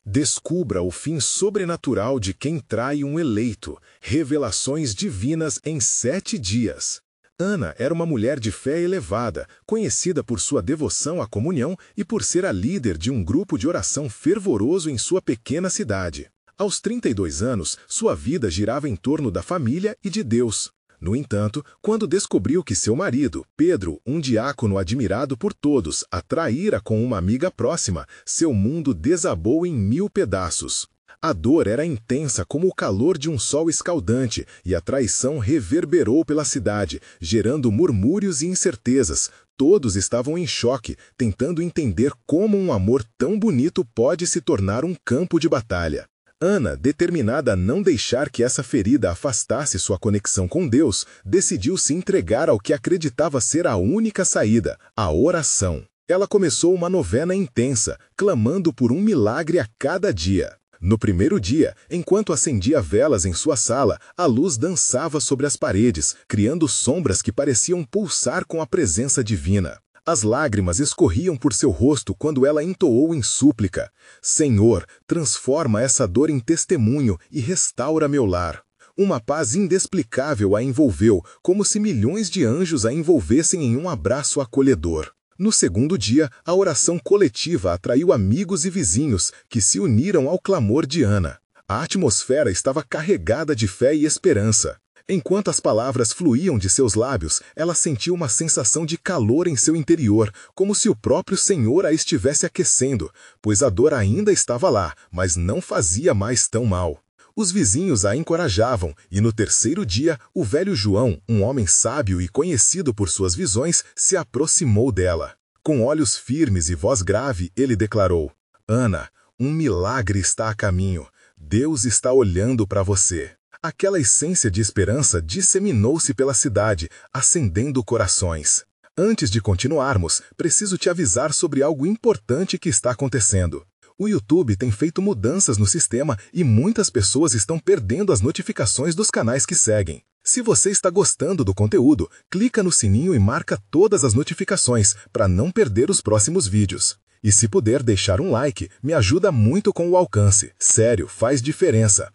Descubra o fim sobrenatural de quem trai um eleito. Revelações divinas em 7 dias. Ana era uma mulher de fé elevada, conhecida por sua devoção à comunhão e por ser a líder de um grupo de oração fervoroso em sua pequena cidade. Aos 32 anos, sua vida girava em torno da família e de Deus. No entanto, quando descobriu que seu marido, Pedro, um diácono admirado por todos, a traíra com uma amiga próxima, seu mundo desabou em 1000 pedaços. A dor era intensa como o calor de um sol escaldante, e a traição reverberou pela cidade, gerando murmúrios e incertezas. Todos estavam em choque, tentando entender como um amor tão bonito pode se tornar um campo de batalha. Ana, determinada a não deixar que essa ferida afastasse sua conexão com Deus, decidiu se entregar ao que acreditava ser a única saída, a oração. Ela começou uma novena intensa, clamando por um milagre a cada dia. No primeiro dia, enquanto acendia velas em sua sala, a luz dançava sobre as paredes, criando sombras que pareciam pulsar com a presença divina. As lágrimas escorriam por seu rosto quando ela entoou em súplica: Senhor, transforma essa dor em testemunho e restaura meu lar. Uma paz inexplicável a envolveu, como se milhões de anjos a envolvessem em um abraço acolhedor. No segundo dia, a oração coletiva atraiu amigos e vizinhos, que se uniram ao clamor de Ana. A atmosfera estava carregada de fé e esperança. Enquanto as palavras fluíam de seus lábios, ela sentiu uma sensação de calor em seu interior, como se o próprio Senhor a estivesse aquecendo, pois a dor ainda estava lá, mas não fazia mais tão mal. Os vizinhos a encorajavam, e no terceiro dia, o velho João, um homem sábio e conhecido por suas visões, se aproximou dela. Com olhos firmes e voz grave, ele declarou: Ana, um milagre está a caminho. Deus está olhando para você. Aquela essência de esperança disseminou-se pela cidade, acendendo corações. Antes de continuarmos, preciso te avisar sobre algo importante que está acontecendo. O YouTube tem feito mudanças no sistema e muitas pessoas estão perdendo as notificações dos canais que seguem. Se você está gostando do conteúdo, clica no sininho e marca todas as notificações para não perder os próximos vídeos. E se puder deixar um like, me ajuda muito com o alcance. Sério, faz diferença.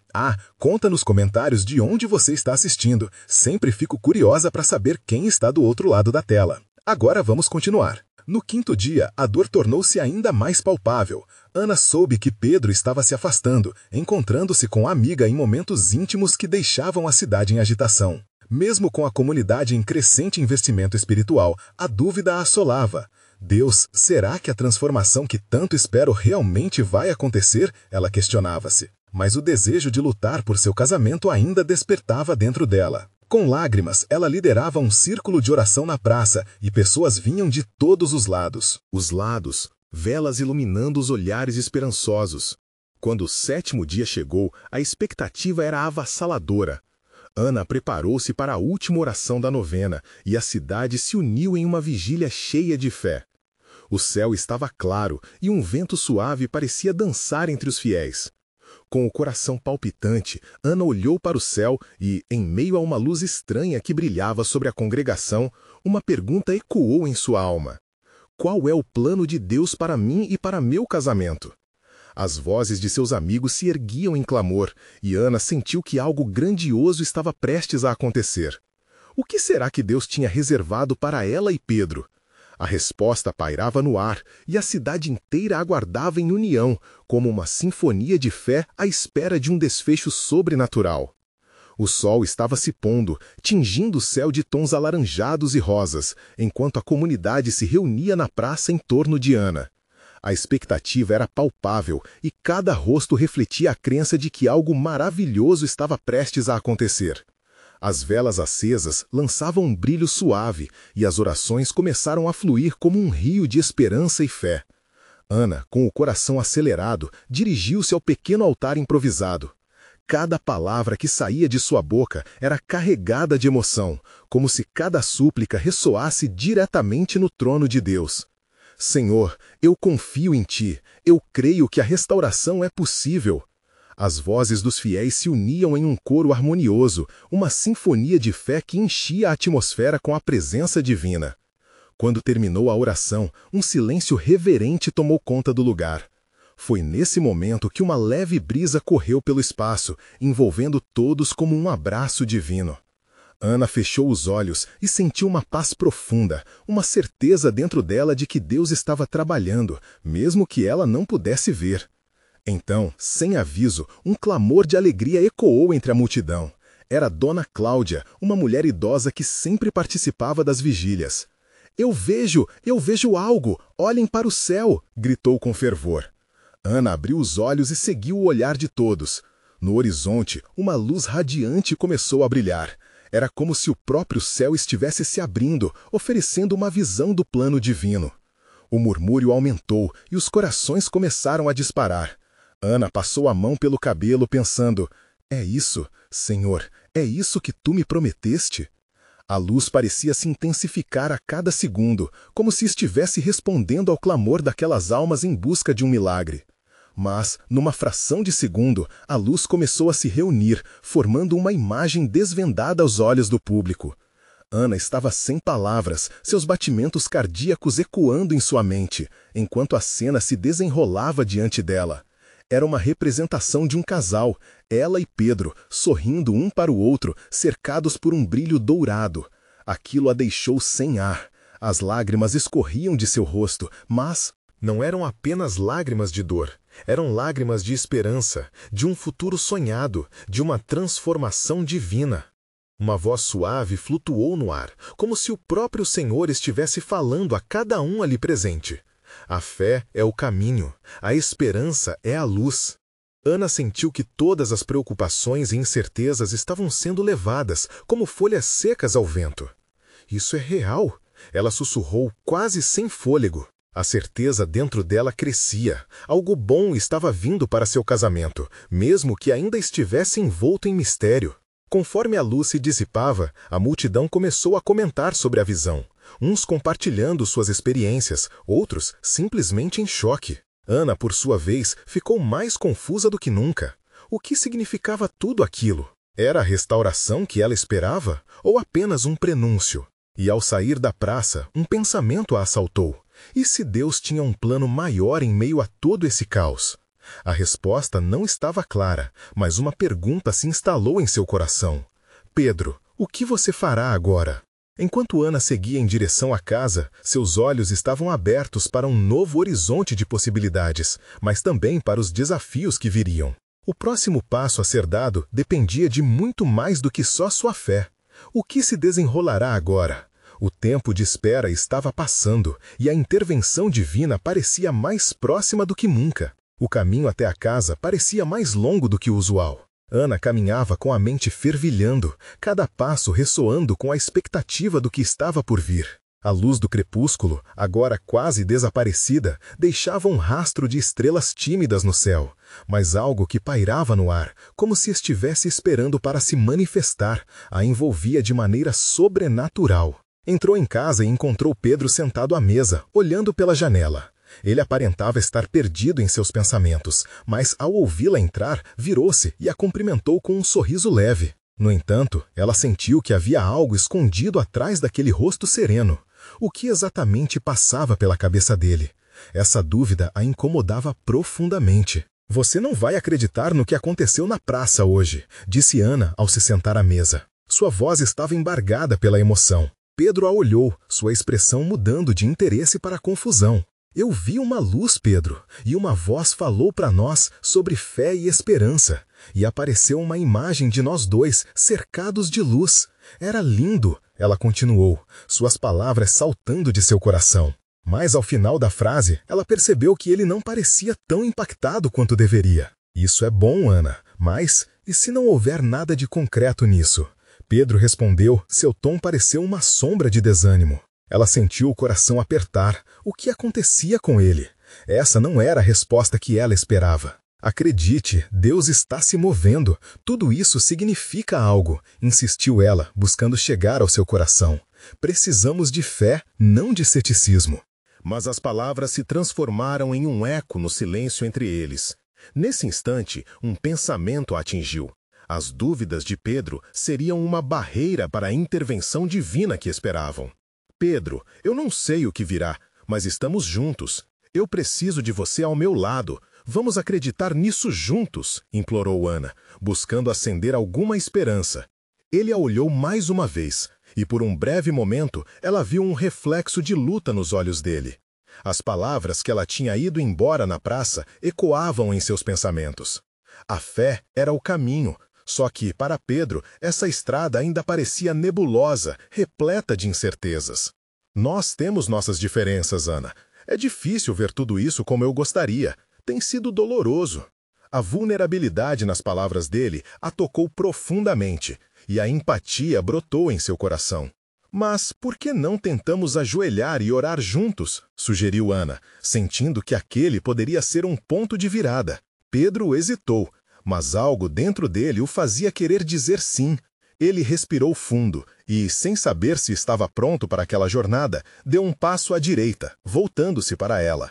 Conta nos comentários de onde você está assistindo. Sempre fico curiosa para saber quem está do outro lado da tela. Agora vamos continuar. No quinto dia, a dor tornou-se ainda mais palpável. Ana soube que Pedro estava se afastando, encontrando-se com a amiga em momentos íntimos que deixavam a cidade em agitação. Mesmo com a comunidade em crescente investimento espiritual, a dúvida a assolava. Deus, será que a transformação que tanto espero realmente vai acontecer? Ela questionava-se. Mas o desejo de lutar por seu casamento ainda despertava dentro dela. Com lágrimas, ela liderava um círculo de oração na praça e pessoas vinham de todos os lados. Velas iluminando os olhares esperançosos. Quando o 7º dia chegou, a expectativa era avassaladora. Ana preparou-se para a última oração da novena e a cidade se uniu em uma vigília cheia de fé. O céu estava claro e um vento suave parecia dançar entre os fiéis. Com o coração palpitante, Ana olhou para o céu e, em meio a uma luz estranha que brilhava sobre a congregação, uma pergunta ecoou em sua alma: qual é o plano de Deus para mim e para meu casamento? As vozes de seus amigos se erguiam em clamor, e Ana sentiu que algo grandioso estava prestes a acontecer. O que será que Deus tinha reservado para ela e Pedro? A resposta pairava no ar, e a cidade inteira aguardava em união, como uma sinfonia de fé à espera de um desfecho sobrenatural. O sol estava se pondo, tingindo o céu de tons alaranjados e rosas, enquanto a comunidade se reunia na praça em torno de Ana. A expectativa era palpável e cada rosto refletia a crença de que algo maravilhoso estava prestes a acontecer. As velas acesas lançavam um brilho suave e as orações começaram a fluir como um rio de esperança e fé. Ana, com o coração acelerado, dirigiu-se ao pequeno altar improvisado. Cada palavra que saía de sua boca era carregada de emoção, como se cada súplica ressoasse diretamente no trono de Deus. Senhor, eu confio em Ti, eu creio que a restauração é possível. As vozes dos fiéis se uniam em um coro harmonioso, uma sinfonia de fé que enchia a atmosfera com a presença divina. Quando terminou a oração, um silêncio reverente tomou conta do lugar. Foi nesse momento que uma leve brisa correu pelo espaço, envolvendo todos como um abraço divino. Ana fechou os olhos e sentiu uma paz profunda, uma certeza dentro dela de que Deus estava trabalhando, mesmo que ela não pudesse ver. Então, sem aviso, um clamor de alegria ecoou entre a multidão. Era Dona Cláudia, uma mulher idosa que sempre participava das vigílias. Eu vejo algo! Olhem para o céu!" gritou com fervor. Ana abriu os olhos e seguiu o olhar de todos. No horizonte, uma luz radiante começou a brilhar. Era como se o próprio céu estivesse se abrindo, oferecendo uma visão do plano divino. O murmúrio aumentou e os corações começaram a disparar. Ana passou a mão pelo cabelo pensando: "É isso, Senhor, é isso que tu me prometeste?" A luz parecia se intensificar a cada segundo, como se estivesse respondendo ao clamor daquelas almas em busca de um milagre. Mas, numa fração de segundo, a luz começou a se reunir, formando uma imagem desvendada aos olhos do público. Ana estava sem palavras, seus batimentos cardíacos ecoando em sua mente, enquanto a cena se desenrolava diante dela. Era uma representação de um casal, ela e Pedro, sorrindo um para o outro, cercados por um brilho dourado. Aquilo a deixou sem ar. As lágrimas escorriam de seu rosto, mas não eram apenas lágrimas de dor. Eram lágrimas de esperança, de um futuro sonhado, de uma transformação divina. Uma voz suave flutuou no ar, como se o próprio Senhor estivesse falando a cada um ali presente. A fé é o caminho, a esperança é a luz. Ana sentiu que todas as preocupações e incertezas estavam sendo levadas, como folhas secas ao vento. Isso é real, ela sussurrou quase sem fôlego. A certeza dentro dela crescia. Algo bom estava vindo para seu casamento, mesmo que ainda estivesse envolto em mistério. Conforme a luz se dissipava, a multidão começou a comentar sobre a visão. Uns compartilhando suas experiências, outros simplesmente em choque. Ana, por sua vez, ficou mais confusa do que nunca. O que significava tudo aquilo? Era a restauração que ela esperava? Ou apenas um prenúncio? E ao sair da praça, um pensamento a assaltou. E se Deus tinha um plano maior em meio a todo esse caos? A resposta não estava clara, mas uma pergunta se instalou em seu coração. Pedro, o que você fará agora? Enquanto Ana seguia em direção à casa, seus olhos estavam abertos para um novo horizonte de possibilidades, mas também para os desafios que viriam. O próximo passo a ser dado dependia de muito mais do que só sua fé. O que se desenrolará agora? O tempo de espera estava passando e a intervenção divina parecia mais próxima do que nunca. O caminho até a casa parecia mais longo do que o usual. Ana caminhava com a mente fervilhando, cada passo ressoando com a expectativa do que estava por vir. A luz do crepúsculo, agora quase desaparecida, deixava um rastro de estrelas tímidas no céu, mas algo que pairava no ar, como se estivesse esperando para se manifestar, a envolvia de maneira sobrenatural. Entrou em casa e encontrou Pedro sentado à mesa, olhando pela janela. Ele aparentava estar perdido em seus pensamentos, mas ao ouvi-la entrar, virou-se e a cumprimentou com um sorriso leve. No entanto, ela sentiu que havia algo escondido atrás daquele rosto sereno. O que exatamente passava pela cabeça dele? Essa dúvida a incomodava profundamente. "Você não vai acreditar no que aconteceu na praça hoje", disse Ana ao se sentar à mesa. Sua voz estava embargada pela emoção. Pedro a olhou, sua expressão mudando de interesse para confusão. "Eu vi uma luz, Pedro, e uma voz falou para nós sobre fé e esperança. E apareceu uma imagem de nós dois, cercados de luz. Era lindo", ela continuou, suas palavras saltando de seu coração. Mas ao final da frase, ela percebeu que ele não parecia tão impactado quanto deveria. "Isso é bom, Ana, mas e se não houver nada de concreto nisso?" Pedro respondeu, seu tom pareceu uma sombra de desânimo. Ela sentiu o coração apertar. O que acontecia com ele? Essa não era a resposta que ela esperava. "Acredite, Deus está se movendo. Tudo isso significa algo", insistiu ela, buscando chegar ao seu coração. "Precisamos de fé, não de ceticismo." Mas as palavras se transformaram em um eco no silêncio entre eles. Nesse instante, um pensamento a atingiu. As dúvidas de Pedro seriam uma barreira para a intervenção divina que esperavam. "Pedro, eu não sei o que virá, mas estamos juntos. Eu preciso de você ao meu lado. Vamos acreditar nisso juntos, implorou Ana, buscando acender alguma esperança. Ele a olhou mais uma vez, e por um breve momento ela viu um reflexo de luta nos olhos dele. As palavras que ela tinha ido embora na praça ecoavam em seus pensamentos. A fé era o caminho, só que, para Pedro, essa estrada ainda parecia nebulosa, repleta de incertezas. Nós temos nossas diferenças, Ana. É difícil ver tudo isso como eu gostaria. Tem sido doloroso. A vulnerabilidade nas palavras dele a tocou profundamente, e a empatia brotou em seu coração. Mas por que não tentamos ajoelhar e orar juntos? Sugeriu Ana, sentindo que aquele poderia ser um ponto de virada. Pedro hesitou, mas algo dentro dele o fazia querer dizer sim. Ele respirou fundo e, sem saber se estava pronto para aquela jornada, deu um passo à direita, voltando-se para ela.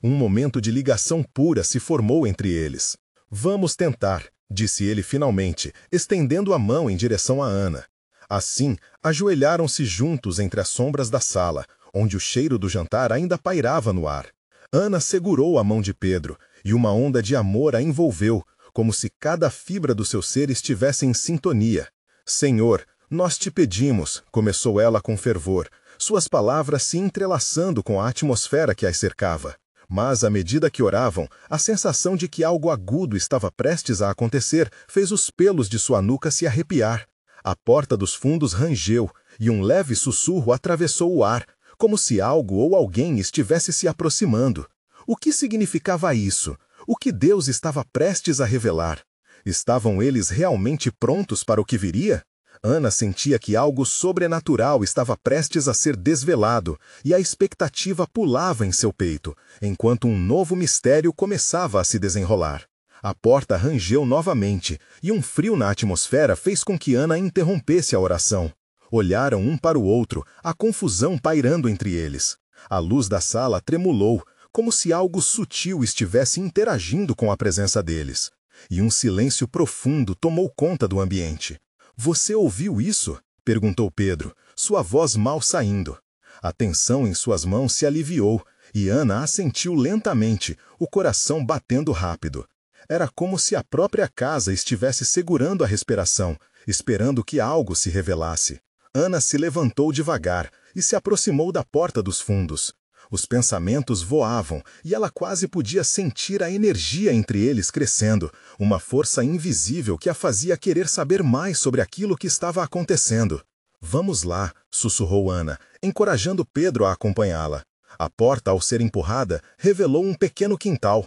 Um momento de ligação pura se formou entre eles. Vamos tentar, disse ele finalmente, estendendo a mão em direção a Ana. Assim, ajoelharam-se juntos entre as sombras da sala, onde o cheiro do jantar ainda pairava no ar. Ana segurou a mão de Pedro, e uma onda de amor a envolveu, como se cada fibra do seu ser estivesse em sintonia. Senhor, nós te pedimos, começou ela com fervor, suas palavras se entrelaçando com a atmosfera que as cercava. Mas, à medida que oravam, a sensação de que algo agudo estava prestes a acontecer fez os pelos de sua nuca se arrepiar. A porta dos fundos rangeu, e um leve sussurro atravessou o ar, como se algo ou alguém estivesse se aproximando. O que significava isso? O que Deus estava prestes a revelar? Estavam eles realmente prontos para o que viria? Ana sentia que algo sobrenatural estava prestes a ser desvelado, e a expectativa pulava em seu peito, enquanto um novo mistério começava a se desenrolar. A porta rangeu novamente, e um frio na atmosfera fez com que Ana interrompesse a oração. Olharam um para o outro, a confusão pairando entre eles. A luz da sala tremulou, como se algo sutil estivesse interagindo com a presença deles. E um silêncio profundo tomou conta do ambiente. Você ouviu isso? Perguntou Pedro, sua voz mal saindo. A tensão em suas mãos se aliviou, e Ana assentiu lentamente, o coração batendo rápido. Era como se a própria casa estivesse segurando a respiração, esperando que algo se revelasse. Ana se levantou devagar e se aproximou da porta dos fundos. Os pensamentos voavam, e ela quase podia sentir a energia entre eles crescendo, uma força invisível que a fazia querer saber mais sobre aquilo que estava acontecendo. Vamos lá, sussurrou Ana, encorajando Pedro a acompanhá-la. A porta, ao ser empurrada, revelou um pequeno quintal.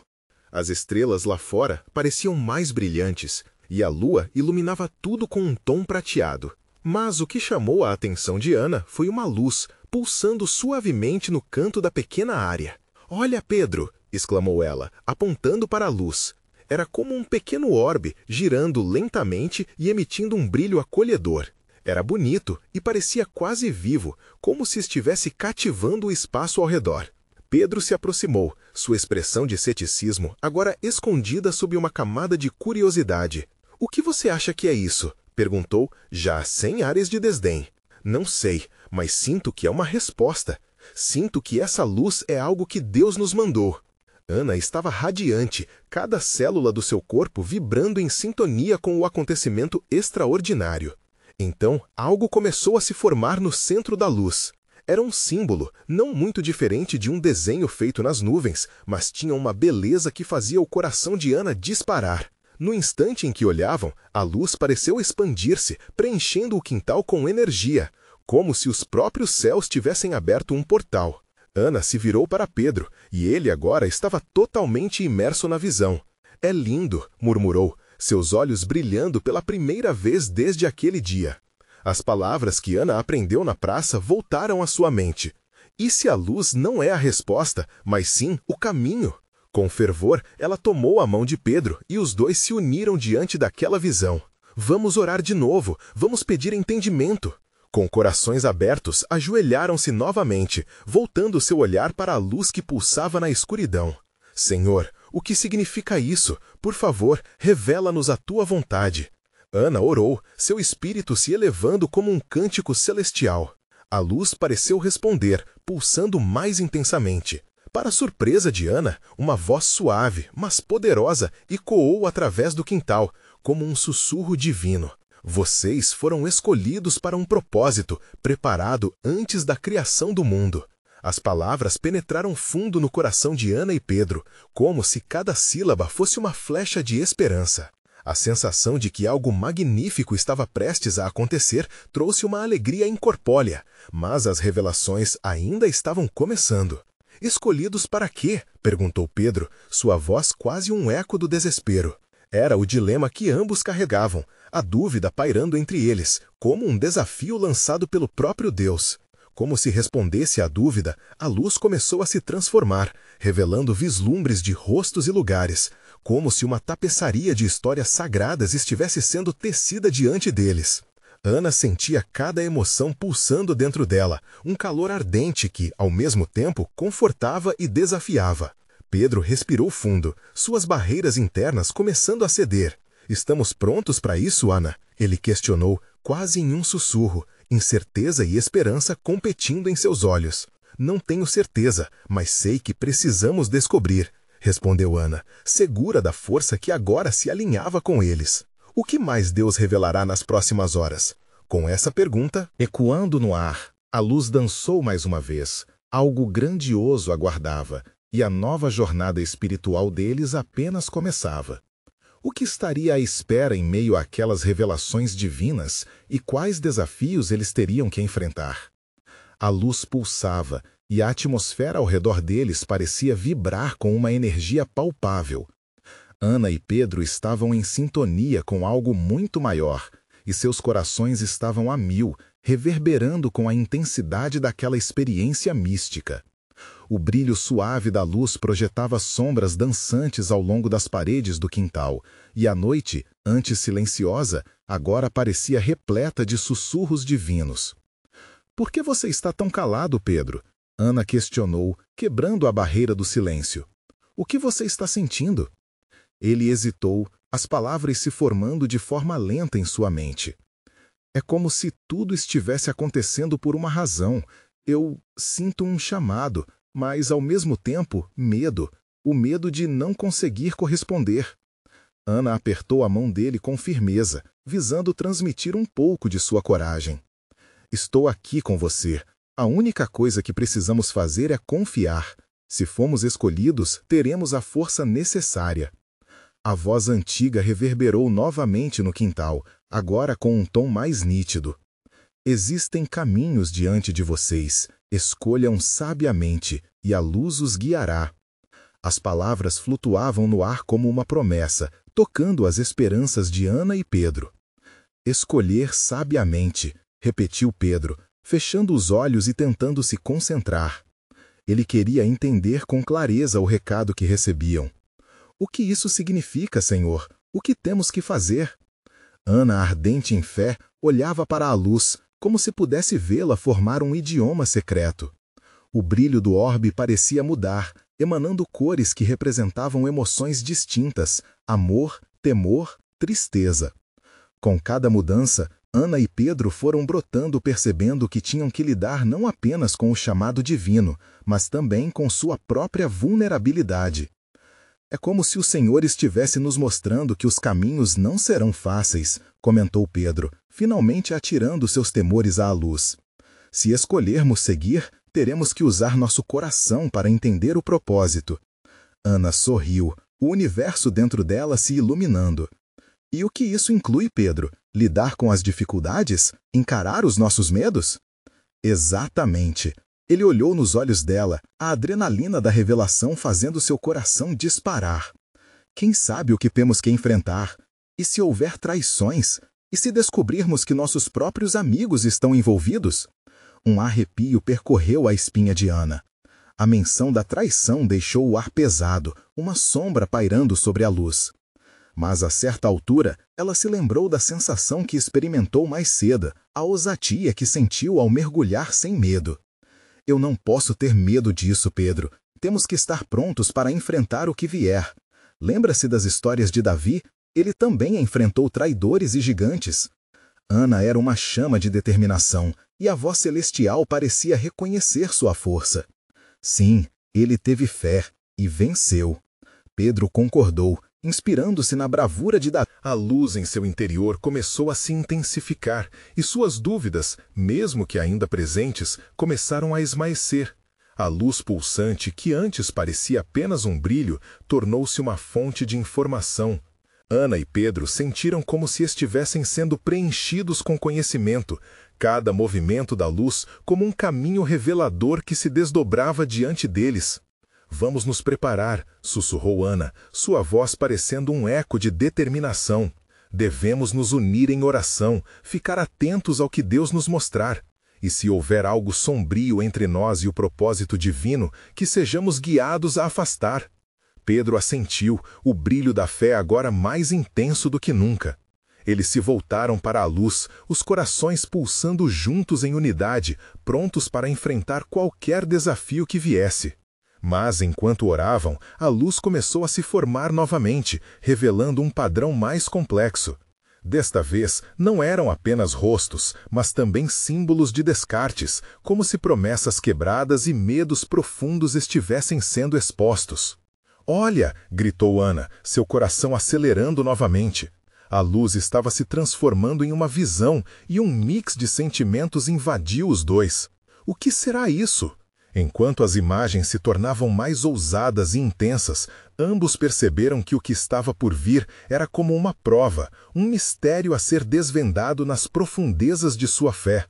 As estrelas lá fora pareciam mais brilhantes, e a lua iluminava tudo com um tom prateado. Mas o que chamou a atenção de Ana foi uma luz, pulsando suavemente no canto da pequena área. Olha, Pedro! Exclamou ela, apontando para a luz. Era como um pequeno orbe, girando lentamente e emitindo um brilho acolhedor. Era bonito e parecia quase vivo, como se estivesse cativando o espaço ao redor. Pedro se aproximou, sua expressão de ceticismo agora escondida sob uma camada de curiosidade. O que você acha que é isso? Perguntou, já sem ares de desdém. Não sei, mas sinto que é uma resposta. Sinto que essa luz é algo que Deus nos mandou. Ana estava radiante, cada célula do seu corpo vibrando em sintonia com o acontecimento extraordinário. Então, algo começou a se formar no centro da luz. Era um símbolo, não muito diferente de um desenho feito nas nuvens, mas tinha uma beleza que fazia o coração de Ana disparar. No instante em que olhavam, a luz pareceu expandir-se, preenchendo o quintal com energia, como se os próprios céus tivessem aberto um portal. Ana se virou para Pedro, e ele agora estava totalmente imerso na visão. É lindo, murmurou, seus olhos brilhando pela primeira vez desde aquele dia. As palavras que Ana aprendeu na praça voltaram à sua mente. E se a luz não é a resposta, mas sim o caminho? Com fervor, ela tomou a mão de Pedro e os dois se uniram diante daquela visão. Vamos orar de novo, vamos pedir entendimento. Com corações abertos, ajoelharam-se novamente, voltando seu olhar para a luz que pulsava na escuridão. Senhor, o que significa isso? Por favor, revela-nos a tua vontade. Ana orou, seu espírito se elevando como um cântico celestial. A luz pareceu responder, pulsando mais intensamente. Para surpresa de Ana, uma voz suave, mas poderosa, ecoou através do quintal, como um sussurro divino. Vocês foram escolhidos para um propósito, preparado antes da criação do mundo. As palavras penetraram fundo no coração de Ana e Pedro, como se cada sílaba fosse uma flecha de esperança. A sensação de que algo magnífico estava prestes a acontecer trouxe uma alegria incorpórea, mas as revelações ainda estavam começando. Escolhidos para quê? Perguntou Pedro, sua voz quase um eco do desespero. Era o dilema que ambos carregavam, a dúvida pairando entre eles, como um desafio lançado pelo próprio Deus. Como se respondesse à dúvida, a luz começou a se transformar, revelando vislumbres de rostos e lugares, como se uma tapeçaria de histórias sagradas estivesse sendo tecida diante deles. Ana sentia cada emoção pulsando dentro dela, um calor ardente que, ao mesmo tempo, confortava e desafiava. Pedro respirou fundo, suas barreiras internas começando a ceder. «Estamos prontos para isso, Ana?» Ele questionou, quase em um sussurro, incerteza e esperança competindo em seus olhos. «Não tenho certeza, mas sei que precisamos descobrir», respondeu Ana, segura da força que agora se alinhava com eles. O que mais Deus revelará nas próximas horas? Com essa pergunta, ecoando no ar, a luz dançou mais uma vez. Algo grandioso aguardava, e a nova jornada espiritual deles apenas começava. O que estaria à espera em meio àquelas revelações divinas e quais desafios eles teriam que enfrentar? A luz pulsava, e a atmosfera ao redor deles parecia vibrar com uma energia palpável. Ana e Pedro estavam em sintonia com algo muito maior, e seus corações estavam a mil, reverberando com a intensidade daquela experiência mística. O brilho suave da luz projetava sombras dançantes ao longo das paredes do quintal, e a noite, antes silenciosa, agora parecia repleta de sussurros divinos. «Por que você está tão calado, Pedro?» Ana questionou, quebrando a barreira do silêncio. «O que você está sentindo?» Ele hesitou, as palavras se formando de forma lenta em sua mente. «É como se tudo estivesse acontecendo por uma razão. Eu sinto um chamado, mas, ao mesmo tempo, medo. O medo de não conseguir corresponder». Ana apertou a mão dele com firmeza, visando transmitir um pouco de sua coragem. «Estou aqui com você. A única coisa que precisamos fazer é confiar. Se formos escolhidos, teremos a força necessária». A voz antiga reverberou novamente no quintal, agora com um tom mais nítido. «Existem caminhos diante de vocês. Escolham sabiamente, e a luz os guiará». As palavras flutuavam no ar como uma promessa, tocando as esperanças de Ana e Pedro. «Escolher sabiamente», repetiu Pedro, fechando os olhos e tentando se concentrar. Ele queria entender com clareza o recado que recebiam. «O que isso significa, Senhor? O que temos que fazer?» Ana, ardente em fé, olhava para a luz, como se pudesse vê-la formar um idioma secreto. O brilho do orbe parecia mudar, emanando cores que representavam emoções distintas: amor, temor, tristeza. Com cada mudança, Ana e Pedro foram brotando, percebendo que tinham que lidar não apenas com o chamado divino, mas também com sua própria vulnerabilidade. «É como se o Senhor estivesse nos mostrando que os caminhos não serão fáceis», comentou Pedro, finalmente atirando seus temores à luz. «Se escolhermos seguir, teremos que usar nosso coração para entender o propósito». Ana sorriu, o universo dentro dela se iluminando. «E o que isso inclui, Pedro? Lidar com as dificuldades? Encarar os nossos medos?» «Exatamente». Ele olhou nos olhos dela, a adrenalina da revelação fazendo seu coração disparar. «Quem sabe o que temos que enfrentar? E se houver traições? E se descobrirmos que nossos próprios amigos estão envolvidos?» Um arrepio percorreu a espinha de Ana. A menção da traição deixou o ar pesado, uma sombra pairando sobre a luz. Mas, a certa altura, ela se lembrou da sensação que experimentou mais cedo, a ousadia que sentiu ao mergulhar sem medo. «Eu não posso ter medo disso, Pedro. Temos que estar prontos para enfrentar o que vier. Lembra-se das histórias de Davi? Ele também enfrentou traidores e gigantes». Ana era uma chama de determinação, e a voz celestial parecia reconhecer sua força. «Sim, Ele teve fé e venceu. Pedro concordou, inspirando-se na bravura de Davi. A luz em seu interior começou a se intensificar e suas dúvidas, mesmo que ainda presentes, começaram a esmaecer. A luz pulsante, que antes parecia apenas um brilho, tornou-se uma fonte de informação. Ana e Pedro sentiram como se estivessem sendo preenchidos com conhecimento, cada movimento da luz como um caminho revelador que se desdobrava diante deles. Vamos nos preparar, sussurrou Ana, sua voz parecendo um eco de determinação. Devemos nos unir em oração, ficar atentos ao que Deus nos mostrar. E se houver algo sombrio entre nós e o propósito divino, que sejamos guiados a afastar. Pedro assentiu, o brilho da fé agora mais intenso do que nunca. Eles se voltaram para a luz, os corações pulsando juntos em unidade, prontos para enfrentar qualquer desafio que viesse. Mas, enquanto oravam, a luz começou a se formar novamente, revelando um padrão mais complexo. Desta vez, não eram apenas rostos, mas também símbolos de descartes, como se promessas quebradas e medos profundos estivessem sendo expostos. «Olha!» gritou Ana, seu coração acelerando novamente. A luz estava se transformando em uma visão e um mix de sentimentos invadiu os dois. O que será isso? Enquanto as imagens se tornavam mais ousadas e intensas, ambos perceberam que o que estava por vir era como uma prova, um mistério a ser desvendado nas profundezas de sua fé.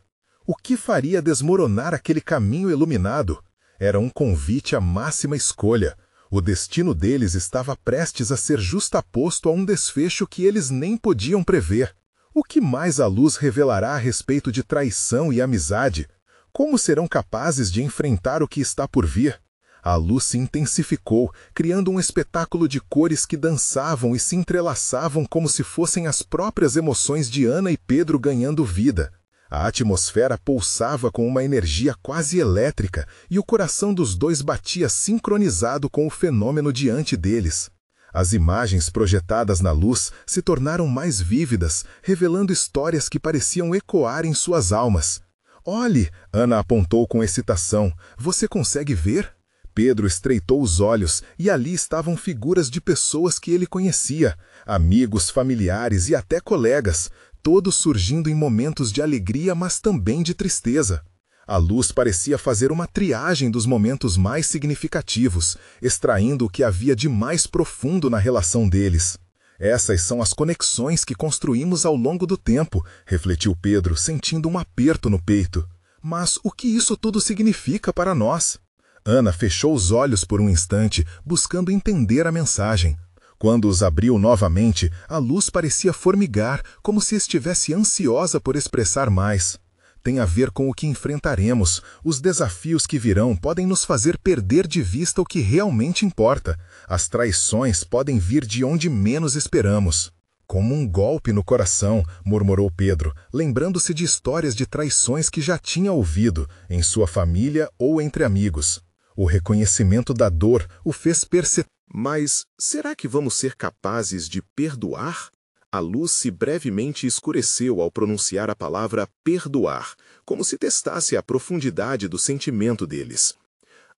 O que faria desmoronar aquele caminho iluminado? Era um convite à máxima escolha. O destino deles estava prestes a ser justaposto a um desfecho que eles nem podiam prever. O que mais a luz revelará a respeito de traição e amizade? Como serão capazes de enfrentar o que está por vir? A luz se intensificou, criando um espetáculo de cores que dançavam e se entrelaçavam como se fossem as próprias emoções de Ana e Pedro ganhando vida. A atmosfera pulsava com uma energia quase elétrica e o coração dos dois batia sincronizado com o fenômeno diante deles. As imagens projetadas na luz se tornaram mais vívidas, revelando histórias que pareciam ecoar em suas almas. «Olhe!» Ana apontou com excitação. «Você consegue ver?» Pedro estreitou os olhos e ali estavam figuras de pessoas que ele conhecia, amigos, familiares e até colegas, todos surgindo em momentos de alegria, mas também de tristeza. A luz parecia fazer uma triagem dos momentos mais significativos, extraindo o que havia de mais profundo na relação deles. Essas são as conexões que construímos ao longo do tempo, refletiu Pedro, sentindo um aperto no peito. Mas o que isso tudo significa para nós? Ana fechou os olhos por um instante, buscando entender a mensagem. Quando os abriu novamente, a luz parecia formigar, como se estivesse ansiosa por expressar mais. Tem a ver com o que enfrentaremos. Os desafios que virão podem nos fazer perder de vista o que realmente importa. As traições podem vir de onde menos esperamos. Como um golpe no coração, murmurou Pedro, lembrando-se de histórias de traições que já tinha ouvido, em sua família ou entre amigos. O reconhecimento da dor o fez perceber. Mas será que vamos ser capazes de perdoar? A luz se brevemente escureceu ao pronunciar a palavra perdoar, como se testasse a profundidade do sentimento deles.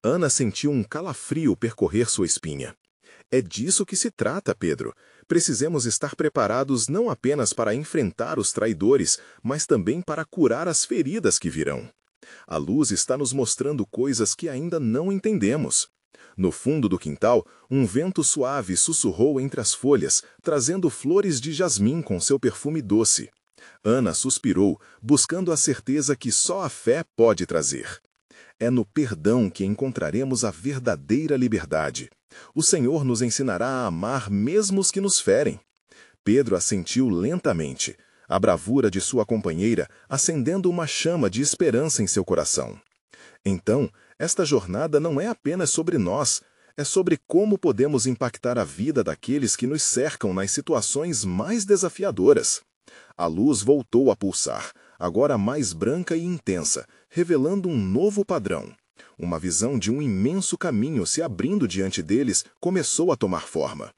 Ana sentiu um calafrio percorrer sua espinha. É disso que se trata, Pedro. Precisamos estar preparados não apenas para enfrentar os traidores, mas também para curar as feridas que virão. A luz está nos mostrando coisas que ainda não entendemos. No fundo do quintal, um vento suave sussurrou entre as folhas, trazendo flores de jasmim com seu perfume doce. Ana suspirou, buscando a certeza que só a fé pode trazer. É no perdão que encontraremos a verdadeira liberdade. O Senhor nos ensinará a amar mesmo os que nos ferem. Pedro assentiu lentamente, a bravura de sua companheira acendendo uma chama de esperança em seu coração. Então, esta jornada não é apenas sobre nós, é sobre como podemos impactar a vida daqueles que nos cercam nas situações mais desafiadoras. A luz voltou a pulsar, agora mais branca e intensa, revelando um novo padrão. Uma visão de um imenso caminho se abrindo diante deles começou a tomar forma.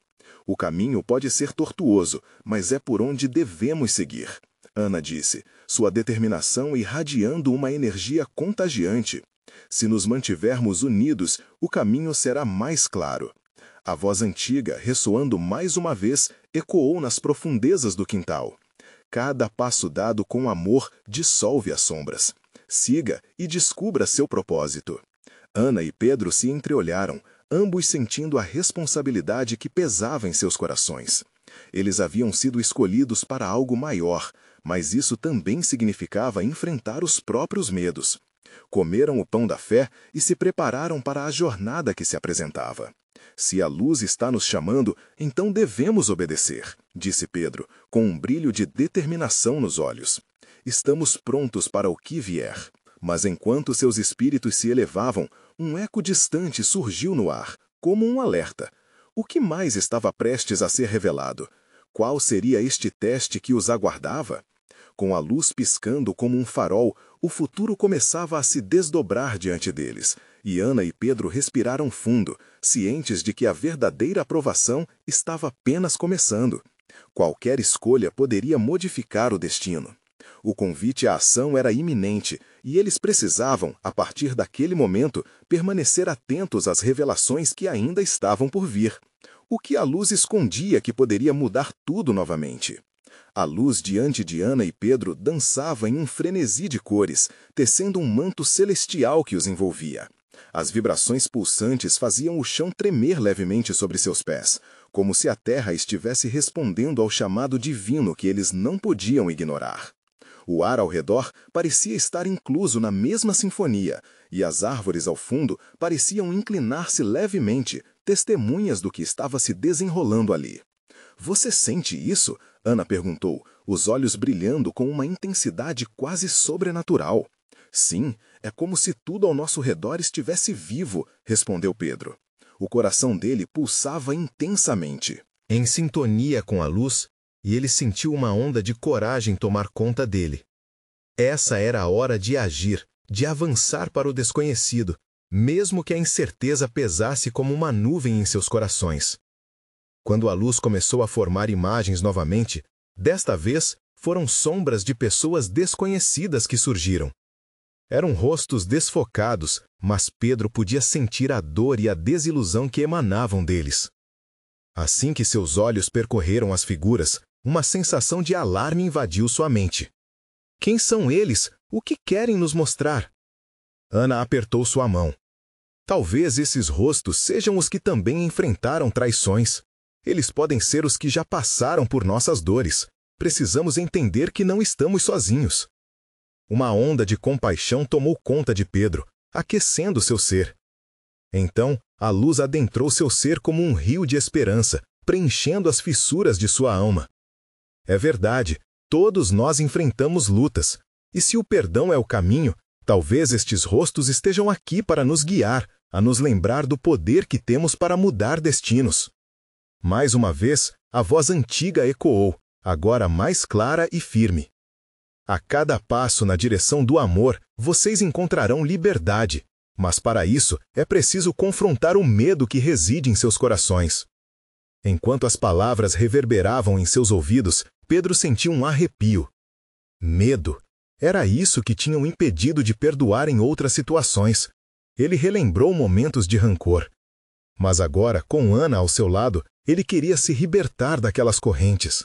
O caminho pode ser tortuoso, mas é por onde devemos seguir. Ana disse, sua determinação irradiando uma energia contagiante. Se nos mantivermos unidos, o caminho será mais claro. A voz antiga, ressoando mais uma vez, ecoou nas profundezas do quintal. Cada passo dado com amor dissolve as sombras. Siga e descubra seu propósito. Ana e Pedro se entreolharam, ambos sentindo a responsabilidade que pesava em seus corações. Eles haviam sido escolhidos para algo maior, mas isso também significava enfrentar os próprios medos. Comeram o pão da fé e se prepararam para a jornada que se apresentava. Se a luz está nos chamando, então devemos obedecer, disse Pedro, com um brilho de determinação nos olhos. Estamos prontos para o que vier. Mas enquanto seus espíritos se elevavam, um eco distante surgiu no ar, como um alerta. O que mais estava prestes a ser revelado? Qual seria este teste que os aguardava? Com a luz piscando como um farol, o futuro começava a se desdobrar diante deles, e Ana e Pedro respiraram fundo, cientes de que a verdadeira aprovação estava apenas começando. Qualquer escolha poderia modificar o destino. O convite à ação era iminente, e eles precisavam, a partir daquele momento, permanecer atentos às revelações que ainda estavam por vir. O que a luz escondia que poderia mudar tudo novamente? A luz diante de Ana e Pedro dançava em um frenesi de cores, tecendo um manto celestial que os envolvia. As vibrações pulsantes faziam o chão tremer levemente sobre seus pés, como se a terra estivesse respondendo ao chamado divino que eles não podiam ignorar. O ar ao redor parecia estar incluso na mesma sinfonia, e as árvores ao fundo pareciam inclinar-se levemente, testemunhas do que estava se desenrolando ali. "Você sente isso?" Ana perguntou, os olhos brilhando com uma intensidade quase sobrenatural. "Sim, é como se tudo ao nosso redor estivesse vivo", respondeu Pedro. O coração dele pulsava intensamente. Em sintonia com a luz, e ele sentiu uma onda de coragem tomar conta dele. Essa era a hora de agir, de avançar para o desconhecido, mesmo que a incerteza pesasse como uma nuvem em seus corações. Quando a luz começou a formar imagens novamente, desta vez foram sombras de pessoas desconhecidas que surgiram. Eram rostos desfocados, mas Pedro podia sentir a dor e a desilusão que emanavam deles. Assim que seus olhos percorreram as figuras, uma sensação de alarme invadiu sua mente. Quem são eles? O que querem nos mostrar? Ana apertou sua mão. Talvez esses rostos sejam os que também enfrentaram traições. Eles podem ser os que já passaram por nossas dores. Precisamos entender que não estamos sozinhos. Uma onda de compaixão tomou conta de Pedro, aquecendo seu ser. Então, a luz adentrou seu ser como um rio de esperança, preenchendo as fissuras de sua alma. É verdade, todos nós enfrentamos lutas, e se o perdão é o caminho, talvez estes rostos estejam aqui para nos guiar, a nos lembrar do poder que temos para mudar destinos. Mais uma vez, a voz antiga ecoou, agora mais clara e firme. A cada passo na direção do amor, vocês encontrarão liberdade, mas para isso é preciso confrontar o medo que reside em seus corações. Enquanto as palavras reverberavam em seus ouvidos, Pedro sentiu um arrepio. Medo. Era isso que tinha o impedido de perdoar em outras situações. Ele relembrou momentos de rancor. Mas agora, com Ana ao seu lado, ele queria se libertar daquelas correntes.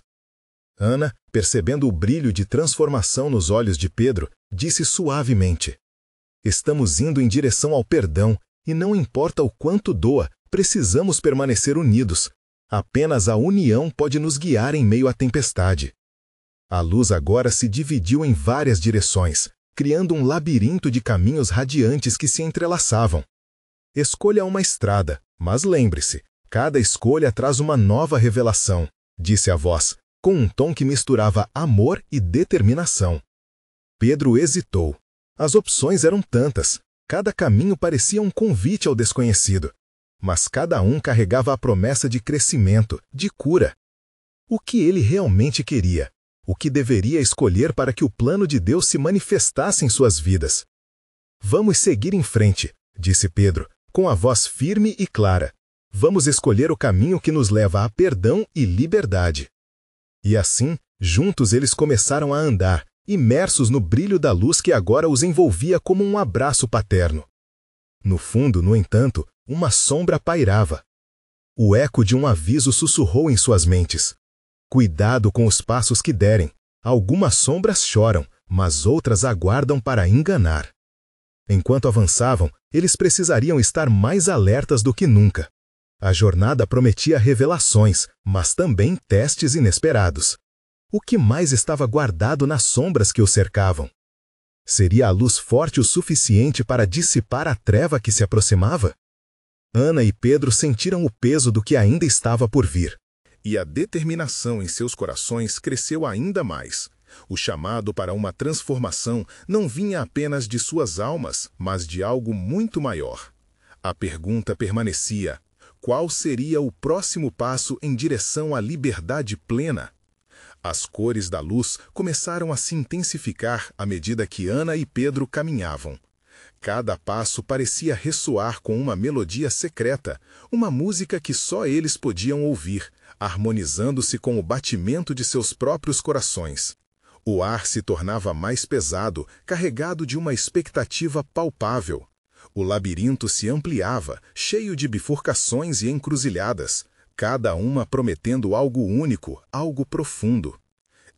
Ana, percebendo o brilho de transformação nos olhos de Pedro, disse suavemente: "Estamos indo em direção ao perdão, e não importa o quanto doa, precisamos permanecer unidos. Apenas a união pode nos guiar em meio à tempestade." A luz agora se dividiu em várias direções, criando um labirinto de caminhos radiantes que se entrelaçavam. Escolha uma estrada, mas lembre-se, cada escolha traz uma nova revelação, disse a voz, com um tom que misturava amor e determinação. Pedro hesitou. As opções eram tantas, cada caminho parecia um convite ao desconhecido. Mas cada um carregava a promessa de crescimento, de cura. O que ele realmente queria? O que deveria escolher para que o plano de Deus se manifestasse em suas vidas? "Vamos seguir em frente", disse Pedro, com a voz firme e clara. "Vamos escolher o caminho que nos leva a perdão e liberdade." E assim, juntos eles começaram a andar, imersos no brilho da luz que agora os envolvia como um abraço paterno. No fundo, no entanto, uma sombra pairava. O eco de um aviso sussurrou em suas mentes. Cuidado com os passos que derem. Algumas sombras choram, mas outras aguardam para enganar. Enquanto avançavam, eles precisariam estar mais alertas do que nunca. A jornada prometia revelações, mas também testes inesperados. O que mais estava guardado nas sombras que o cercavam? Seria a luz forte o suficiente para dissipar a treva que se aproximava? Ana e Pedro sentiram o peso do que ainda estava por vir. E a determinação em seus corações cresceu ainda mais. O chamado para uma transformação não vinha apenas de suas almas, mas de algo muito maior. A pergunta permanecia: qual seria o próximo passo em direção à liberdade plena? As cores da luz começaram a se intensificar à medida que Ana e Pedro caminhavam. Cada passo parecia ressoar com uma melodia secreta, uma música que só eles podiam ouvir, harmonizando-se com o batimento de seus próprios corações. O ar se tornava mais pesado, carregado de uma expectativa palpável. O labirinto se ampliava, cheio de bifurcações e encruzilhadas, cada uma prometendo algo único, algo profundo.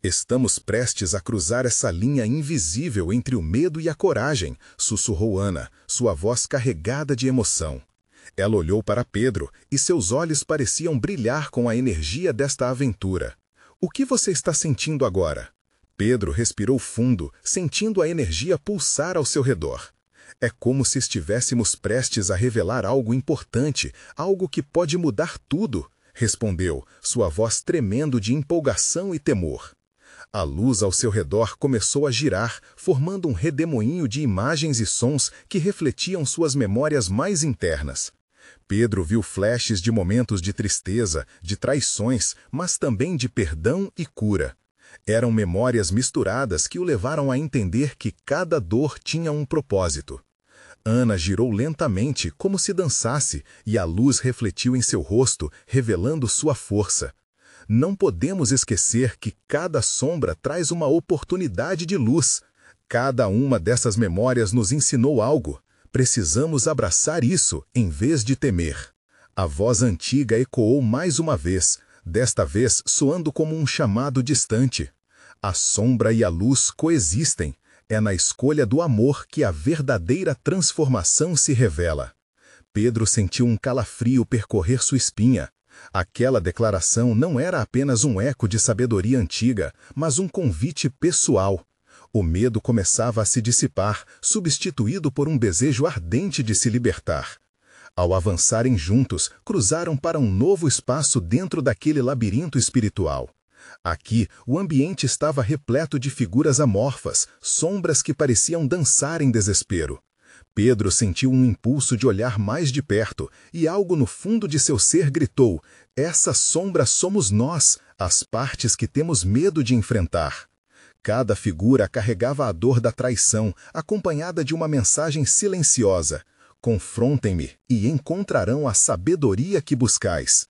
Estamos prestes a cruzar essa linha invisível entre o medo e a coragem, sussurrou Ana, sua voz carregada de emoção. Ela olhou para Pedro e seus olhos pareciam brilhar com a energia desta aventura. O que você está sentindo agora? Pedro respirou fundo, sentindo a energia pulsar ao seu redor. É como se estivéssemos prestes a revelar algo importante, algo que pode mudar tudo, respondeu, sua voz tremendo de empolgação e temor. A luz ao seu redor começou a girar, formando um redemoinho de imagens e sons que refletiam suas memórias mais internas. Pedro viu flashes de momentos de tristeza, de traições, mas também de perdão e cura. Eram memórias misturadas que o levaram a entender que cada dor tinha um propósito. Ana girou lentamente, como se dançasse, e a luz refletiu em seu rosto, revelando sua força. Não podemos esquecer que cada sombra traz uma oportunidade de luz. Cada uma dessas memórias nos ensinou algo. Precisamos abraçar isso, em vez de temer. A voz antiga ecoou mais uma vez, desta vez soando como um chamado distante. A sombra e a luz coexistem. É na escolha do amor que a verdadeira transformação se revela. Pedro sentiu um calafrio percorrer sua espinha. Aquela declaração não era apenas um eco de sabedoria antiga, mas um convite pessoal. O medo começava a se dissipar, substituído por um desejo ardente de se libertar. Ao avançarem juntos, cruzaram para um novo espaço dentro daquele labirinto espiritual. Aqui, o ambiente estava repleto de figuras amorfas, sombras que pareciam dançar em desespero. Pedro sentiu um impulso de olhar mais de perto, e algo no fundo de seu ser gritou: essa sombra somos nós, as partes que temos medo de enfrentar. Cada figura carregava a dor da traição, acompanhada de uma mensagem silenciosa: confrontem-me e encontrarão a sabedoria que buscais.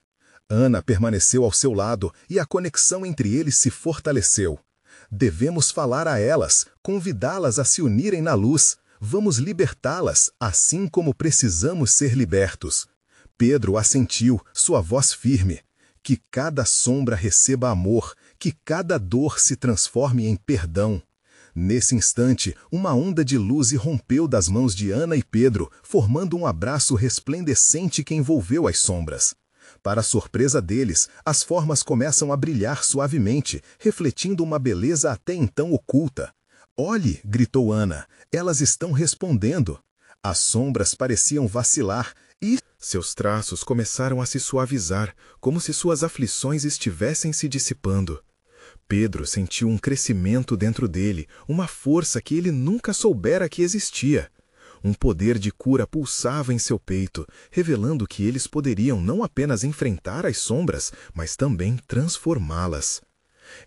Ana permaneceu ao seu lado e a conexão entre eles se fortaleceu. Devemos falar a elas, convidá-las a se unirem na luz. Vamos libertá-las, assim como precisamos ser libertos. Pedro assentiu, sua voz firme. Que cada sombra receba amor, que cada dor se transforme em perdão. Nesse instante, uma onda de luz irrompeu das mãos de Ana e Pedro, formando um abraço resplandecente que envolveu as sombras. Para a surpresa deles, as formas começam a brilhar suavemente, refletindo uma beleza até então oculta. Olhe, gritou Ana, elas estão respondendo. As sombras pareciam vacilar e seus traços começaram a se suavizar, como se suas aflições estivessem se dissipando. Pedro sentiu um crescimento dentro dele, uma força que ele nunca soubera que existia. Um poder de cura pulsava em seu peito, revelando que eles poderiam não apenas enfrentar as sombras, mas também transformá-las.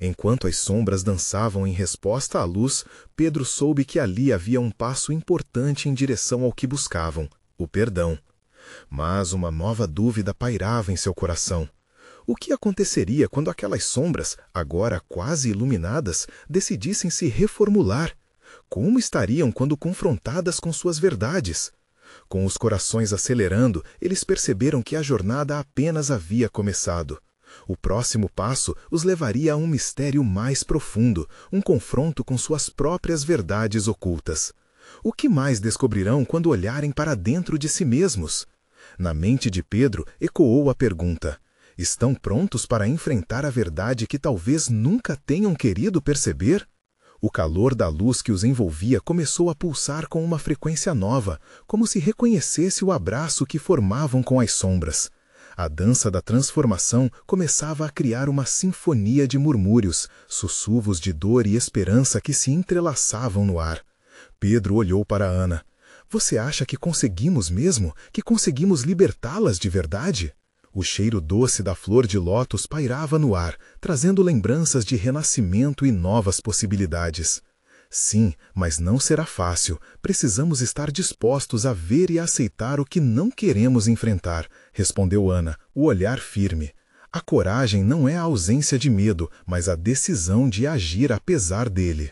Enquanto as sombras dançavam em resposta à luz, Pedro soube que ali havia um passo importante em direção ao que buscavam, o perdão. Mas uma nova dúvida pairava em seu coração. O que aconteceria quando aquelas sombras, agora quase iluminadas, decidissem se reformular? Como estariam quando confrontadas com suas verdades? Com os corações acelerando, eles perceberam que a jornada apenas havia começado. O próximo passo os levaria a um mistério mais profundo, um confronto com suas próprias verdades ocultas. O que mais descobrirão quando olharem para dentro de si mesmos? Na mente de Pedro ecoou a pergunta: estão prontos para enfrentar a verdade que talvez nunca tenham querido perceber? O calor da luz que os envolvia começou a pulsar com uma frequência nova, como se reconhecesse o abraço que formavam com as sombras. A dança da transformação começava a criar uma sinfonia de murmúrios, sussurros de dor e esperança que se entrelaçavam no ar. Pedro olhou para Ana. Você acha que conseguimos mesmo? Que conseguimos libertá-las de verdade? O cheiro doce da flor de lótus pairava no ar, trazendo lembranças de renascimento e novas possibilidades. Sim, mas não será fácil. Precisamos estar dispostos a ver e aceitar o que não queremos enfrentar, respondeu Ana, o olhar firme. A coragem não é a ausência de medo, mas a decisão de agir apesar dele.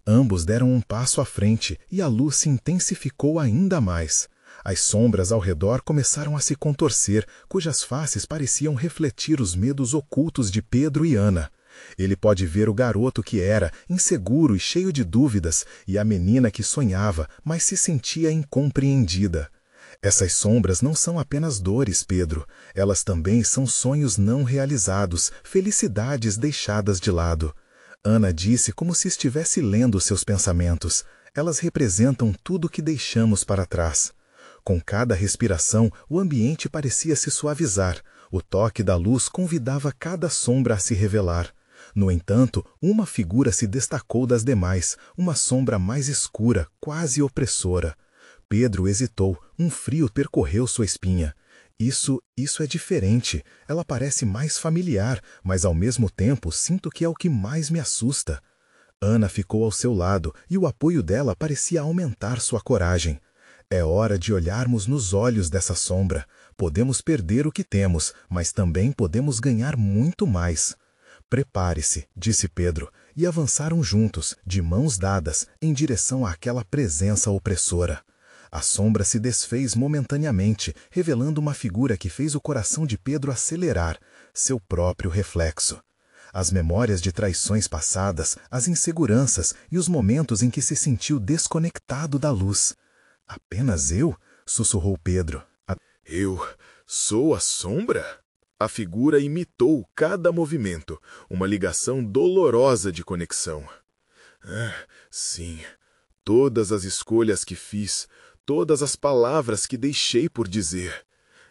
Ambos deram um passo à frente e a luz se intensificou ainda mais. As sombras ao redor começaram a se contorcer, cujas faces pareciam refletir os medos ocultos de Pedro e Ana. Ele pode ver o garoto que era, inseguro e cheio de dúvidas, e a menina que sonhava, mas se sentia incompreendida. Essas sombras não são apenas dores, Pedro. Elas também são sonhos não realizados, felicidades deixadas de lado. Ana disse como se estivesse lendo seus pensamentos. Elas representam tudo o que deixamos para trás. Com cada respiração, o ambiente parecia se suavizar. O toque da luz convidava cada sombra a se revelar. No entanto, uma figura se destacou das demais, uma sombra mais escura, quase opressora. Pedro hesitou, um frio percorreu sua espinha. Isso é diferente. Ela parece mais familiar, mas ao mesmo tempo sinto que é o que mais me assusta. Ana ficou ao seu lado e o apoio dela parecia aumentar sua coragem. É hora de olharmos nos olhos dessa sombra. Podemos perder o que temos, mas também podemos ganhar muito mais. Prepare-se, disse Pedro, e avançaram juntos, de mãos dadas, em direção àquela presença opressora. A sombra se desfez momentaneamente, revelando uma figura que fez o coração de Pedro acelerar, seu próprio reflexo. As memórias de traições passadas, as inseguranças e os momentos em que se sentiu desconectado da luz. Apenas eu? Sussurrou Pedro. Eu sou a sombra? A figura imitou cada movimento, uma ligação dolorosa de conexão. Sim, todas as escolhas que fiz, todas as palavras que deixei por dizer.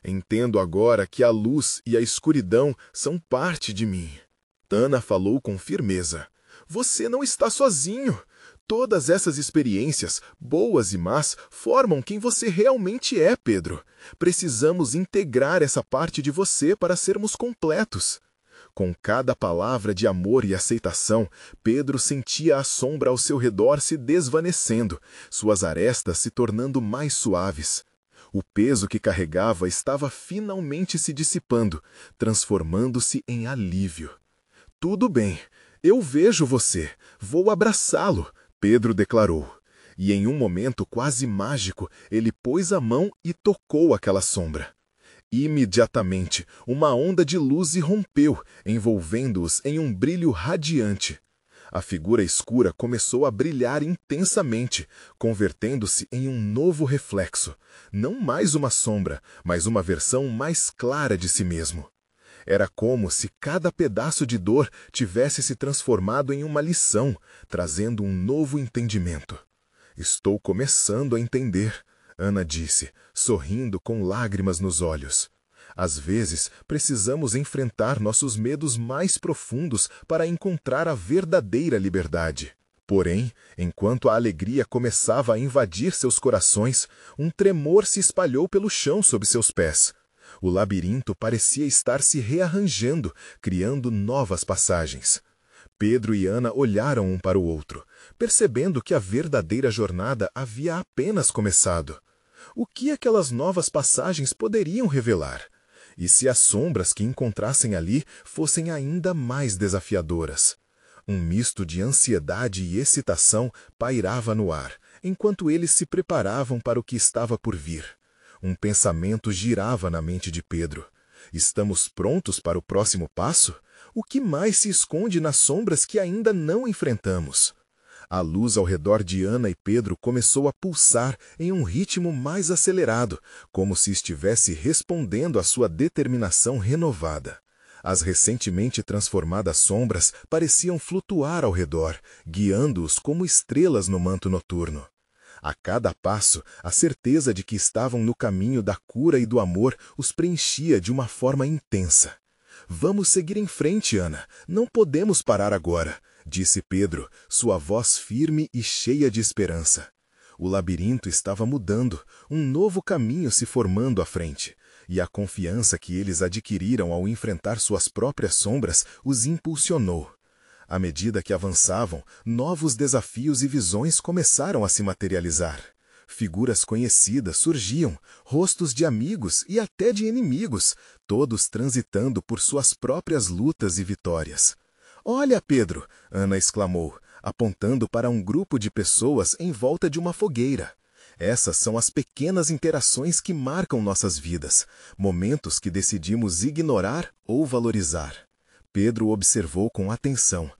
Entendo agora que a luz e a escuridão são parte de mim. Ana falou com firmeza. Você não está sozinho. Todas essas experiências, boas e más, formam quem você realmente é, Pedro. Precisamos integrar essa parte de você para sermos completos. Com cada palavra de amor e aceitação, Pedro sentia a sombra ao seu redor se desvanecendo, suas arestas se tornando mais suaves. O peso que carregava estava finalmente se dissipando, transformando-se em alívio. Tudo bem, eu vejo você, vou abraçá-lo, Pedro declarou. E em um momento quase mágico, ele pôs a mão e tocou aquela sombra. Imediatamente, uma onda de luz irrompeu, envolvendo-os em um brilho radiante. A figura escura começou a brilhar intensamente, convertendo-se em um novo reflexo. Não mais uma sombra, mas uma versão mais clara de si mesmo. Era como se cada pedaço de dor tivesse se transformado em uma lição, trazendo um novo entendimento. Estou começando a entender, Ana disse, sorrindo com lágrimas nos olhos. Às vezes, precisamos enfrentar nossos medos mais profundos para encontrar a verdadeira liberdade. Porém, enquanto a alegria começava a invadir seus corações, um tremor se espalhou pelo chão sob seus pés. O labirinto parecia estar se rearranjando, criando novas passagens. Pedro e Ana olharam um para o outro, percebendo que a verdadeira jornada havia apenas começado. O que aquelas novas passagens poderiam revelar? E se as sombras que encontrassem ali fossem ainda mais desafiadoras? Um misto de ansiedade e excitação pairava no ar, enquanto eles se preparavam para o que estava por vir. Um pensamento girava na mente de Pedro. Estamos prontos para o próximo passo? O que mais se esconde nas sombras que ainda não enfrentamos? A luz ao redor de Ana e Pedro começou a pulsar em um ritmo mais acelerado, como se estivesse respondendo à sua determinação renovada. As recentemente transformadas sombras pareciam flutuar ao redor, guiando-os como estrelas no manto noturno. A cada passo, a certeza de que estavam no caminho da cura e do amor os preenchia de uma forma intensa. Vamos seguir em frente, Ana. Não podemos parar agora, disse Pedro, sua voz firme e cheia de esperança. O labirinto estava mudando, um novo caminho se formando à frente, e a confiança que eles adquiriram ao enfrentar suas próprias sombras os impulsionou. À medida que avançavam, novos desafios e visões começaram a se materializar. Figuras conhecidas surgiam, rostos de amigos e até de inimigos, todos transitando por suas próprias lutas e vitórias. "Olha, Pedro!" Ana exclamou, apontando para um grupo de pessoas em volta de uma fogueira. Essas são as pequenas interações que marcam nossas vidas, momentos que decidimos ignorar ou valorizar. Pedro observou com atenção.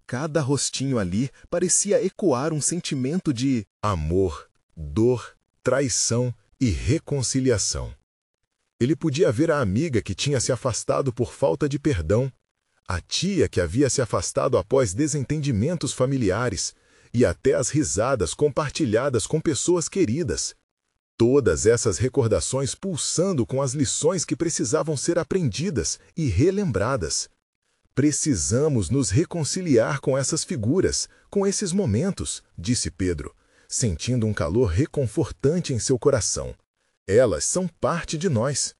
Cada rostinho ali parecia ecoar um sentimento de amor, dor, traição e reconciliação. Ele podia ver a amiga que tinha se afastado por falta de perdão, a tia que havia se afastado após desentendimentos familiares e até as risadas compartilhadas com pessoas queridas. Todas essas recordações pulsando com as lições que precisavam ser aprendidas e relembradas. Precisamos nos reconciliar com essas figuras, com esses momentos, disse Pedro, sentindo um calor reconfortante em seu coração. Elas são parte de nós.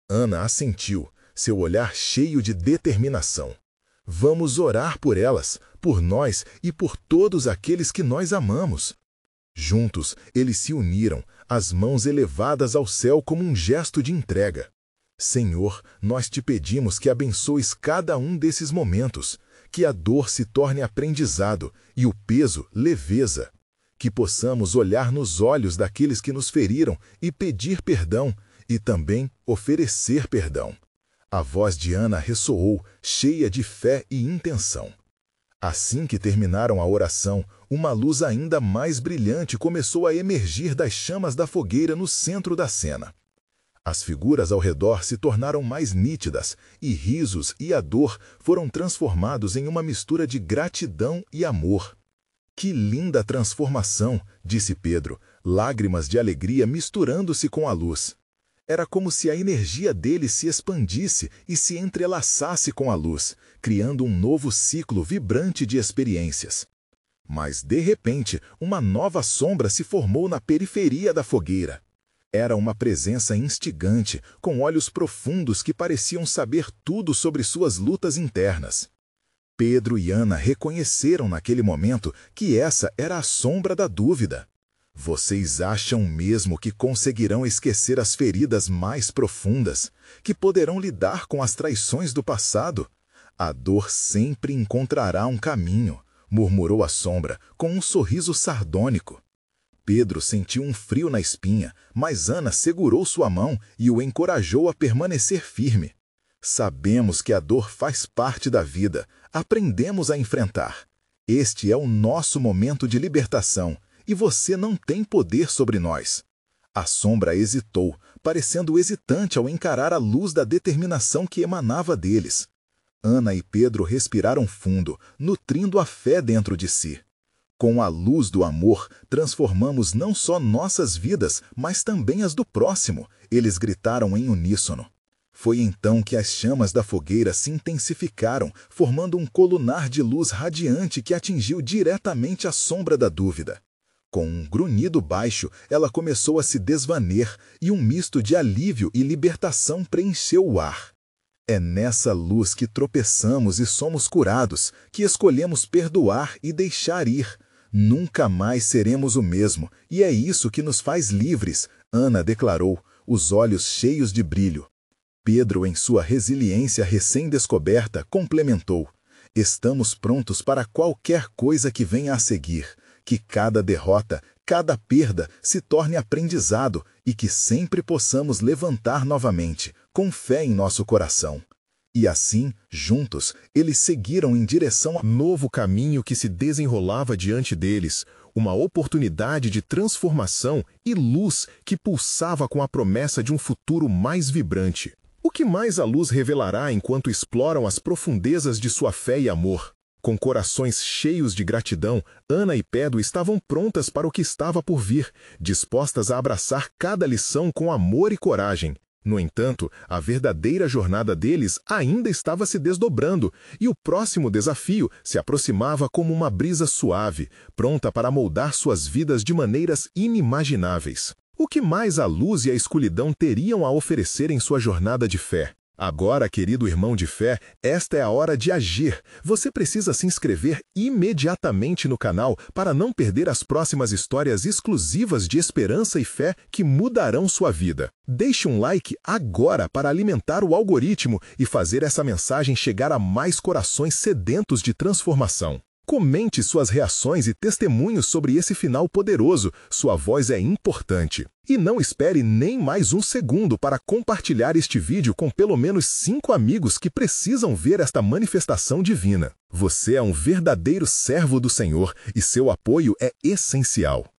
Ana assentiu, seu olhar cheio de determinação. Vamos orar por elas, por nós e por todos aqueles que nós amamos. Juntos, eles se uniram, as mãos elevadas ao céu como um gesto de entrega. Senhor, nós te pedimos que abençoes cada um desses momentos, que a dor se torne aprendizado e o peso leveza. Que possamos olhar nos olhos daqueles que nos feriram e pedir perdão, e também oferecer perdão. A voz de Ana ressoou, cheia de fé e intenção. Assim que terminaram a oração, uma luz ainda mais brilhante começou a emergir das chamas da fogueira no centro da cena. As figuras ao redor se tornaram mais nítidas, e risos e a dor foram transformados em uma mistura de gratidão e amor. Que linda transformação, disse Pedro, lágrimas de alegria misturando-se com a luz. Era como se a energia dele se expandisse e se entrelaçasse com a luz, criando um novo ciclo vibrante de experiências. Mas, de repente, uma nova sombra se formou na periferia da fogueira. Era uma presença instigante, com olhos profundos que pareciam saber tudo sobre suas lutas internas. Pedro e Ana reconheceram naquele momento que essa era a sombra da dúvida. Vocês acham mesmo que conseguirão esquecer as feridas mais profundas, que poderão lidar com as traições do passado? A dor sempre encontrará um caminho, murmurou a sombra, com um sorriso sardônico. Pedro sentiu um frio na espinha, mas Ana segurou sua mão e o encorajou a permanecer firme. Sabemos que a dor faz parte da vida, aprendemos a enfrentar. Este é o nosso momento de libertação, e você não tem poder sobre nós. A sombra hesitou, parecendo hesitante ao encarar a luz da determinação que emanava deles. Ana e Pedro respiraram fundo, nutrindo a fé dentro de si. Com a luz do amor, transformamos não só nossas vidas, mas também as do próximo, eles gritaram em uníssono. Foi então que as chamas da fogueira se intensificaram, formando um colunar de luz radiante que atingiu diretamente a sombra da dúvida. Com um grunhido baixo, ela começou a se desvaner, e um misto de alívio e libertação preencheu o ar. É nessa luz que tropeçamos e somos curados, que escolhemos perdoar e deixar ir. Nunca mais seremos o mesmo, e é isso que nos faz livres, Ana declarou, os olhos cheios de brilho. Pedro, em sua resiliência recém-descoberta, complementou: estamos prontos para qualquer coisa que venha a seguir, que cada derrota, cada perda se torne aprendizado e que sempre possamos levantar novamente, com fé em nosso coração. E assim, juntos, eles seguiram em direção a Novo caminho que se desenrolava diante deles, uma oportunidade de transformação e luz que pulsava com a promessa de um futuro mais vibrante. O que mais a luz revelará enquanto exploram as profundezas de sua fé e amor? Com corações cheios de gratidão, Ana e Pedro estavam prontas para o que estava por vir, dispostas a abraçar cada lição com amor e coragem. No entanto, a verdadeira jornada deles ainda estava se desdobrando, e o próximo desafio se aproximava como uma brisa suave, pronta para moldar suas vidas de maneiras inimagináveis. O que mais a luz e a escuridão teriam a oferecer em sua jornada de fé? Agora, querido irmão de fé, esta é a hora de agir. Você precisa se inscrever imediatamente no canal para não perder as próximas histórias exclusivas de esperança e fé que mudarão sua vida. Deixe um like agora para alimentar o algoritmo e fazer essa mensagem chegar a mais corações sedentos de transformação. Comente suas reações e testemunhos sobre esse final poderoso. Sua voz é importante. E não espere nem mais um segundo para compartilhar este vídeo com pelo menos 5 amigos que precisam ver esta manifestação divina. Você é um verdadeiro servo do Senhor e seu apoio é essencial.